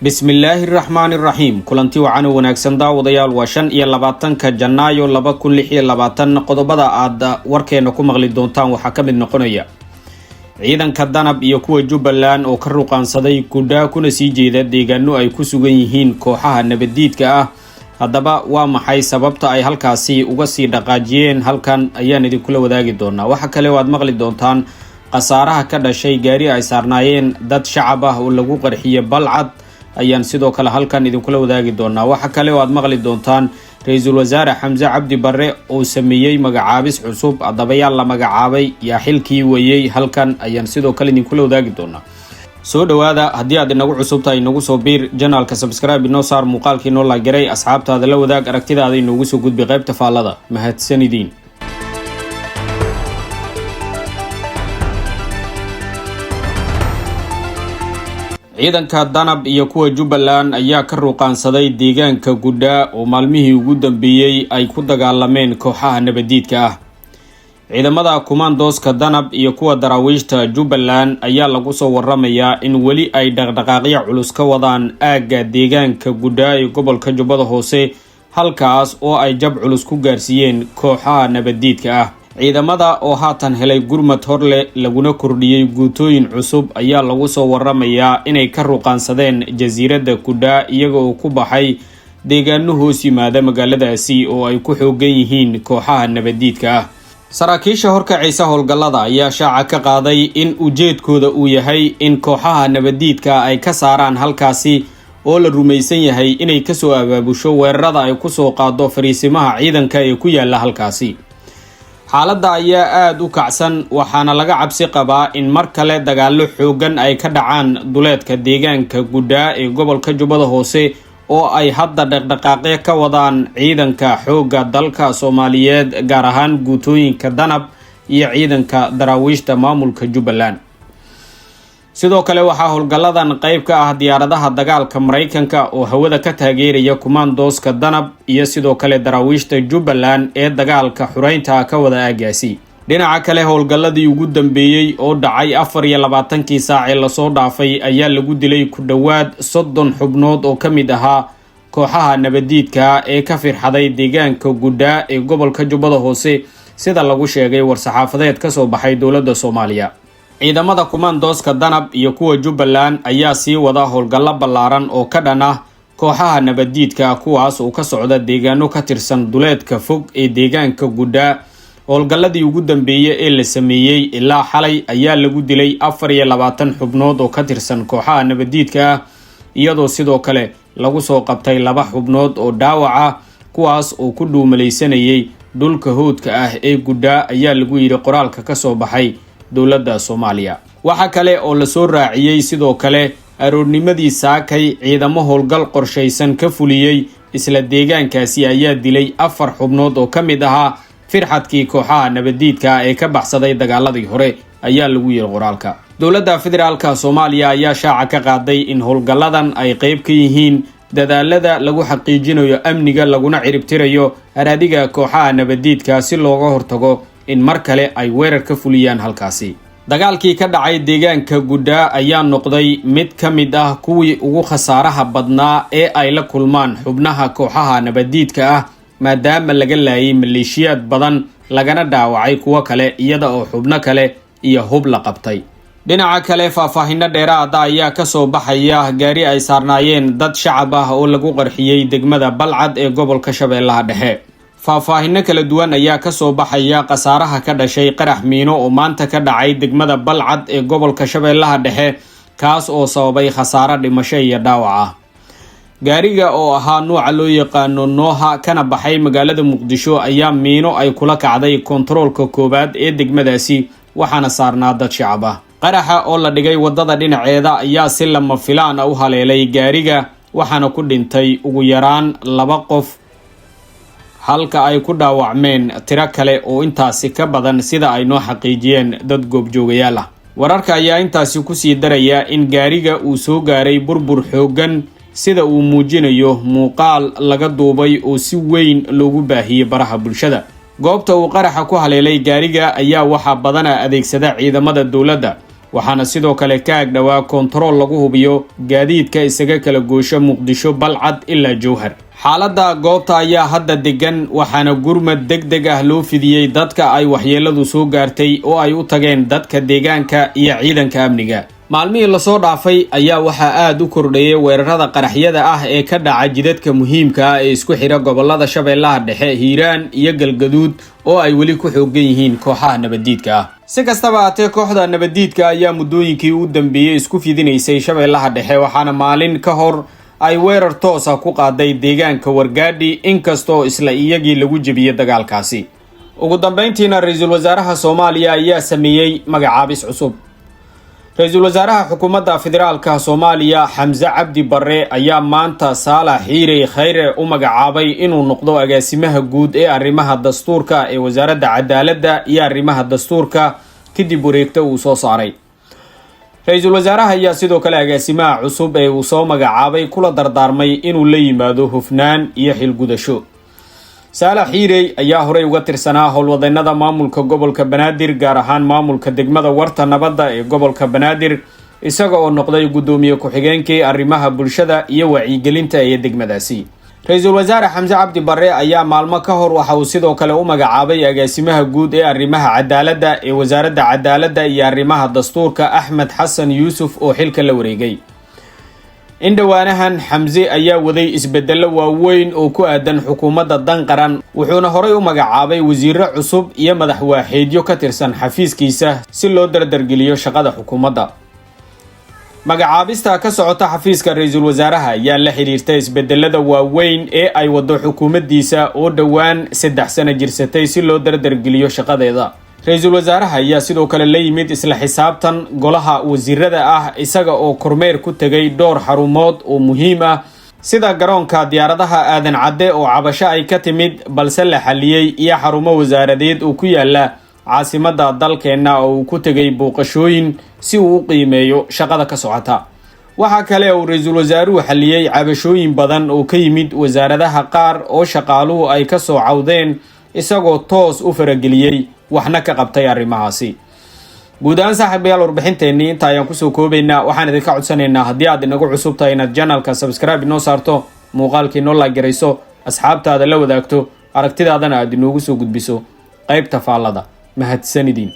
Bismillahirrahmanirrahim. Kulanti wacan wanaagsan daawadayaal waa 25 Janaayo 2026 qodobada aad warkeena ku maqli doontaan waxa ka mid noqonaya ciidanka Danab iyo kuwa Jubbaland oo ka ruqaansaday guddaa kuna sii jeeda deegaano ay ku sugan yihiin kooxaha nabadiidka ah. Haddaba waa maxay sababta ay halkaasi uga sii dhaqaajiyeen? Halkan ayaan idinkula wadaagi doonaa. Waxa kale oo aad maqli doontaan qasaaraha ka dhashay gaari ay saarnaayeen dad shacab ah oo lagu qarxiyay Balcad ayaan sidoo kale halkan idinkula wadaagi doonaa. Waxa kale oo aad maqli doontaan Ra'iisul Wasaare Xamse Cabdi Barre oo sameeyay magacaabis cusub adabayaal la magacaabay yaa xilkii weeyay. Halkan ayaan sidoo kale idinkula wadaagi doonaa. soo dhawaada haddii aad inagu cusub tahay inagu soo biir channelka subscribe inoo saar muuqaalkii noo la garay asxaabtaada la wadaag aragtidaada inoogu soo gudbi qaybta faallada. Mahadsanidin. ciidanka Danab iyo kuwa Jubbaland ayaa ka ruqaansaday deegaanka guddaa oo maalmihii ugu dambeeyay ay ku dagaalameen kooxaha nabadiidka ah. ciidamada commandoska Danab iyo kuwa daraawiishta Jubbaland ayaa lagu soo waramayaa in weli ay dhaqdhaqaaqyo culus ka wadaan aagga deegaanka guddaa ee gobolka Jubbada Hoose, halkaas oo ay jab culus ku gaarsiiyeen kooxaha nabadiidka ah. ciidamada oo haatan helay gurmad horle laguna kordhiyay guutooyin cusub ayaa lagu soo waramayaa inay ka ruqaansadeen jasiiradda guddaa iyaga oo ku baxay deegaano hoos yimaada magaaladaasi oo ay ku xoogan yihiin kooxaha nabadiidka ah. saraakiisha horkacaysa howlgallada ayaa shaaca ka qaaday in ujeedkooda uu yahay in kooxaha nabadiidka ay ka saaraan halkaasi oo la rumaysan yahay inay kasoo abaabusho weerarada ay kusoo qaado fariisimaha ciidanka ee ku yaala halkaasi. xaaladda ayaa aad u kacsan waxaana laga cabsi qabaa in mar kale dagaalo xoogan ay ka dhacaan duleedka deegaanka guddaa ee gobolka Jubbada Hoose oo ay hadda dhaqdhaqaaqyo ka wadaan ciidanka xoogga dalka Soomaaliyeed gaar ahaan guutooyinka Danab iyo ciidanka daraawiishta maamulka Jubbaland. sidoo kale waxaa howlgalladan qayb ka ah diyaaradaha dagaalka Mareykanka oo hawada ka taageeraya commandoska Danab iyo sidoo kale daraawiishta Jubbaland ee dagaalka xureynta ka wada aagaasi. dhinaca kale howlgalladii ugu dambeeyay oo dhacay 24 saac ee lasoo dhaafay ayaa lagu dilay ku dhawaad 30 xubnood oo ka mid ahaa kooxaha nabadiidka ee ka firxaday deegaanka guddaa ee gobolka Jubbada Hoose sida lagu sheegay war-saxaafadeed ka soo baxay dowladda Soomaaliya. ciidamada commandoska Danab iyo kuwa Jubbaland ayaa sii wada howlgallo ballaaran oo ka dhan ah kooxaha nabadiidka kuwaas oo ka socda deegaano ka tirsan duleedka fog ee deegaanka guddaa. howlgalladii ugu dambeeyay ee la sameeyay ilaa xalay ayaa lagu dilay 24 xubnood oo ka tirsan kooxaha nabadiidka iyadoo sidoo kale lagu soo qabtay 2 xubnood oo dhaawac ah kuwaas oo ku dhuumalaysanayay dhulka hoodka ah ee guddaa ayaa lagu yiri qoraalka ka soo baxay dowladda Soomaaliya. waxa kale oo la soo raaciyay sidoo kale aroornimadii saakay ciidamo howlgal qorshaysan ka fuliyay isla deegaankaasi ayaa dilay 4 xubnood oo ka mid ahaa firxadkii kooxaha nabadiidka ee ka baxsaday dagaaladii hore ayaa lagu yiri qoraalka. dowladda federaalka Soomaaliya ayaa shaaca ka qaaday in howlgalladan ay qayb ka yihiin dadaalada lagu xaqiijinayo amniga laguna ciribtirayo araadiga kooxaha nabadiidka si looga hortago in mar kale ay weerar ka fuliyaan halkaasi. dagaalkii ka dhacay deegaanka guddaa ayaa noqday mid ka mid ah kuwii ugu khasaaraha badnaa ee ay la kulmaan xubnaha kooxaha nabadiidka ah maadaama laga laayay maleeshiyaad badan lagana dhaawacay kuwo kale iyada oo xubno kale iyo hub la qabtay. dhinaca kale faahfaahinno dheeraad ah ayaa ka soo baxaya gaari ay saarnaayeen dad shacab ah oo lagu qarxiyay degmada Balcad ee gobolka Shabeellaha Dhexe. faahfaahinno kala duwan ayaa ka soo baxaya qasaaraha ka dhashay qarax miino oo maanta ka dhacay degmada Balcad ee gobolka Shabeellaha Dhexe kaas oo sababay khasaare dhimasho iyo dhaawac ah. gaariga oo ahaa nooca loo yaqaano Nooha kana baxay magaalada Muqdisho ayaa miino ay kula kacday kontaroolka koobaad ee degmadaasi waxaana saarnaa dad shacab ah. qaraxa oo la dhigay wadada dhinaceeda ayaa si lama filaan ah u haleelay gaariga waxaana ku dhintay ugu yaraan 2 qof halka ay ku dhaawacmeen tiro kale oo intaasi ka badan sida ay noo xaqiijiyeen dad goobjoogayaal ah. wararka ayaa intaasi ku sii daraya in gaariga uu soo gaaray burbur xoogan sida uu muujinayo muuqaal laga duubay oo si weyn loogu baahiyay baraha bulshada. goobta uu qaraxa ku haleelay gaariga ayaa waxa badan adeegsada ciidamada dawladda waxaana sidoo kale ka agdhowaa kontarool lagu hubiyo gaadiidka isaga kala goosho Muqdisho, Balcad ilaa Jowhar. xaaladda goobta ayaa hadda degan, waxaana gurmad degdeg ah loo fidiyey dadka ay waxyeeladu soo gaartay oo ay u tageen dadka deegaanka iyo ciidanka amniga. maalmihii lasoo dhaafay ayaa waxaa aad u kordhayay weerarada qaraxyada ah ee ka dhaca jidadka muhiimka ah ee isku xira gobolada Shabeellaha Dhexe, Hiiraan iyo Galgaduud oo ay weli ku xooggan yihiin kooxaha nabadiidka ah. si kastaba haatee, kooxda nabadiidka ayaa muddooyinkii u dambeeyay isku fidinaysay Shabeellaha Dhexe, waxaana maalin ka hor ay weerar toos ah ku qaaday deegaanka Wargaadhi, inkastoo isla iyagii lagu jebiyay dagaalkaasi. ugu dambeyntiina ra'iisul wasaaraha Soomaaliya ayaa sameeyay magacaabis cusub. ra'iisul wasaaraha xukuumadda federaalka Soomaaliya Xamse Cabdi Barre ayaa maanta Saalax Xiire Khayre u magacaabay inuu noqdo agaasimaha guud ee arrimaha dastuurka ee wasaaradda cadaaladda iyo arrimaha dastuurka kadib wareegto uu soo saaray. ra'iisul wasaaraha ayaa sidoo kale agaasimaha cusub ee uu soo magacaabay kula dardaarmay inuu la yimaado hufnaan iyo xilgudasho. Saalax Xiire ayaa horey uga tirsanaa howlwadeennada maamulka gobolka Banaadir, gaar ahaan maamulka degmada Warta Nabadda ee gobolka Banaadir, isaga oo noqday gudoomiye ku-xigeenkii arrimaha bulshada iyo wacyigelinta ee degmadaasi. ra'iisul wasaare Xamse Cabdi Barre ayaa maalmo ka hor waxa uu sidoo kale u magacaabay agaasimaha guud ee arrimaha cadaaladda ee wasaaradda cadaaladda iyo arrimaha dastuurka Axmed Xasan Yuusuf oo xilka la wareegay. indhawaanahan Xamse ayaa waday isbeddello waaweyn oo ku aadan xukuumadda dan qaran, wuxuuna horey u magacaabay wasiirro cusub iyo madax waaxeedyo ka tirsan xafiiskiisa si loo dardargeliyo shaqada xukuumadda. magacaabista ka socota xafiiska ra'iisul wasaaraha ayaa la xiriirtay isbedelada waaweyn ee ay wado xukuumaddiisa oo dhowaan 3 sano jirsatay si loo dardargeliyo shaqadeeda. ra'iisul wasaaraha ayaa sidoo kale la yimid isla xisaabtan golaha wasiirada ah, isaga oo kormeer ku tegay dhowr xarumood oo muhiim ah sida garoonka diyaaradaha Aadan Cadde oo cabasho ay ka timid balse la xaliyay, iyo xarumo wasaaradeed oo ku yaala caasimadda dalkeena oo uu ku tegay booqashooyin si uu u qiimeeyo shaqada ka socota. waxa kale oo ra'iisul wasaaruhu xaliyay cabashooyin badan oo ka yimid wasaaradaha qaar oo shaqaaluhu ay ka soo cawdeen, isagoo toos u farageliyay waxna ka qabtay arrimahaasi. guud ahaan saaxiibayaal, warbixinteenii inta ayaan kusoo koobaynaa. waxaan idinka codsanaynaa haddii aad inagu cusub tahay inaad channelka subscribe inoo saarto, muuqaalkii noo like garayso, asxaabtaada la wadaagto, aragtidaadana aad inoogu soo gudbiso qaybta faallada. mahadsanidin.